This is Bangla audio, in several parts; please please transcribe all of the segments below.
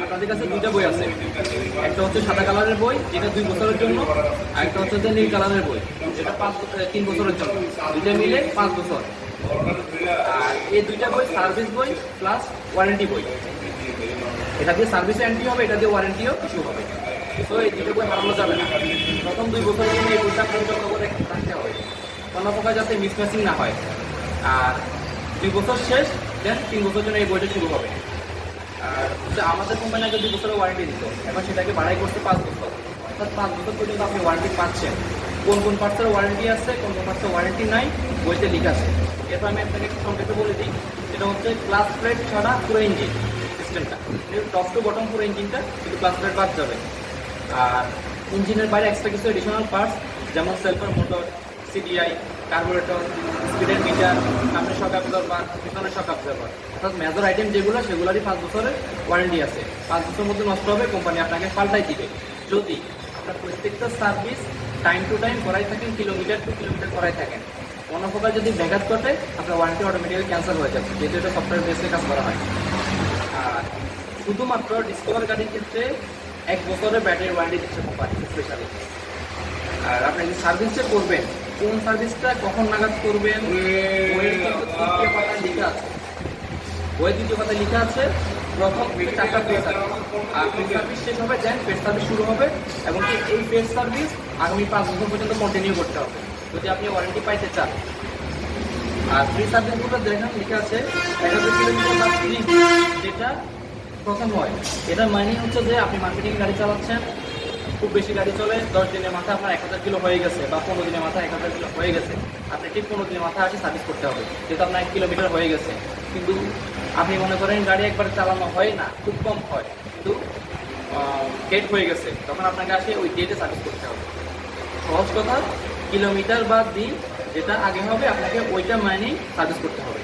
আপনাদের কাছে দুইটা বই আছে, একটা হচ্ছে সাদা কালারের বই যেটা 2 বছরের জন্য, আর একটা হচ্ছে নীল কালারের বই যেটা 3 বছরের জন্য, দুইটা মিলে 5 বছর। আর এই দুইটা বই সার্ভিস বই প্লাস ওয়ারেন্টি বই, এটা দিয়ে সার্ভিসও এন্ট্রি হবে, এটা দিয়ে ওয়ারেন্টিও ইস্যু হবে। তো এই দুটো বই হারানো যাবে না। প্রথম 2 বছরের জন্য এই বইটা পরিচালনা করে রাখতে হবে, কোনো প্রকার যাতে মিসম্যাচিং না হয়। আর 2 বছর শেষ, দেন 3 বছরের জন্য এই বইটা শুরু হবে। আর আমাদের কোম্পানি আগে 2 বছরের ওয়ারেন্টি দিত, এখন সেটাকে বাড়াই করতে 5 বছর, অর্থাৎ 5 বছর পর্যন্ত আপনি ওয়ারেন্টি পাচ্ছেন। কোন কোন পার্টসের ওয়ারেন্টি আছে, কোন কোন পার্টসের ওয়ারেন্টি নাই, বইতে লিখা আছে। এরপর আমি আপনাকে একটু সংক্ষেপে বলে দিই, সেটা হচ্ছে ক্লাস প্লেট ছাড়া পুরো ইঞ্জিন সিস্টেমটা, টপ টু বটম পুরো ইঞ্জিনটা, কিন্তু ক্লাস প্লেট বাদ যাবে। আর ইঞ্জিনের বাইরে এক্সট্রা কিছু এডিশনাল পার্টস, যেমন সেলফার মোটর, সিডিআই, কার্বোরেটর, স্পিডের মিটার, সামনের শক অ্যাবজর্বার, পিছনের শক অ্যাবজর্বার, অর্থাৎ মেজর আইটেম যেগুলো সেগুলোরই 5 বছরের ওয়ারেন্টি আছে। 5 বছরের মধ্যে নষ্ট হবে, কোম্পানি আপনাকে পাল্টাই দিবে। যদি আপনার প্রত্যেকটা সার্ভিস টাইম টু টাইম করাই থাকেন, কিলোমিটার টু কিলোমিটার করাই থাকেন, কোনো প্রকার যদি ব্যাঘাত ঘটে আপনার ওয়ারেন্টি অটোমেটিক্যালি ক্যান্সেল হয়ে যাচ্ছে, যেহেতু এটা সফটওয়্যার বেসে কাজ করা হয়। আর শুধুমাত্র ডিসকভার গাড়ির ক্ষেত্রে 1 বছরের ব্যাটারি ওয়ারেন্টি দিচ্ছে কোম্পানি স্পেশালি। আর আপনি যে সার্ভিসটা করবেন, কোন সার্ভিসটা কখন নাগাদ করবেন, বইয়ের কিন্তু 3টি পাতায় লেখা আছে। বইয়ের 2টি পাতায় লেখা আছে, প্রথম 4টা পেজ সার্ভিস, আর পেজ সার্ভিস শেষ হবে, দেন পেজ সার্ভিস শুরু হবে, এবং এই পেজ সার্ভিস আগামী 5 বছর পর্যন্ত কন্টিনিউ করতে হবে যদি আপনি ওয়ারেন্টি পাইতে চান। আর ফ্রি সার্ভিসগুলো দেখেন লেখা আছে 1000 কিলোমিটার বা 30, যেটা প্রথম হয়। এটার মানে হচ্ছে যে আপনি মার্কেটিং গাড়ি চালাচ্ছেন, খুব বেশি গাড়ি চলে, 10 দিনের মাথায় আপনার 1000 কিলো হয়ে গেছে, বা 15 দিনের মাথায় 1000 কিলো হয়ে গেছে, আপনি ঠিক 15 দিনের মাথায় আসে সার্ভিস করতে হবে, যেহেতু আপনার 1 কিলোমিটার হয়ে গেছে। কিন্তু আপনি মনে করেন গাড়ি একবার চালানো হয় না, খুব কম হয়, কিন্তু ডেট হয়ে গেছে, তখন আপনাকে আসে ওই ডেটে সার্ভিস করতে হবে। সহজ কথা, কিলোমিটার বা দিন যেটা আগে হবে আপনাকে ওইটা মানেই সার্ভিস করতে হবে।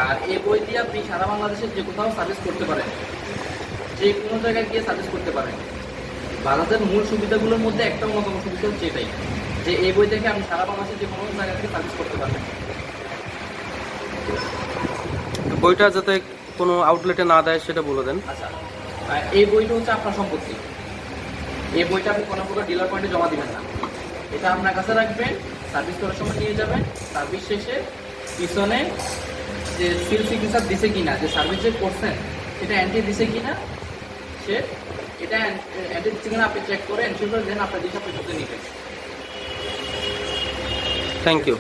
আর এই বই দিয়ে আপনি সারা বাংলাদেশের যে কোথাও সার্ভিস করতে পারেন, যে কোনো জায়গায় গিয়ে সার্ভিস করতে পারেন। বাজাজের মূল সুবিধাগুলোর মধ্যে একটা অন্যতম সুবিধা হচ্ছে এটাই, যে এই বই থেকে আপনি সারা বাংলাদেশের যে কোনো জায়গা থেকে সার্ভিস করতে পারবেন। বইটা যাতে কোনো আউটলেটে না দেয় সেটা বলে দেন। আচ্ছা, এই বইটা হচ্ছে আপনার সম্পত্তি। এই বইটা আপনি কোনো প্রকার ডিলার পয়েন্টে জমা দিবেন না, এটা আপনার কাছে রাখবেন, সার্ভিস করার সময় নিয়ে যাবেন। সার্ভিস শেষে পিছনে যে সিল সিগনেচার দিছে কিনা, যে সার্ভিস যে করছেন সেটা অ্যান্টি দিছে কিনা, সে এটা অ্যান্টি দিচ্ছে কিনা আপনি চেক করে এনশিওর করে দেন আপনার দিশা আপনি নেবেন। Thank you.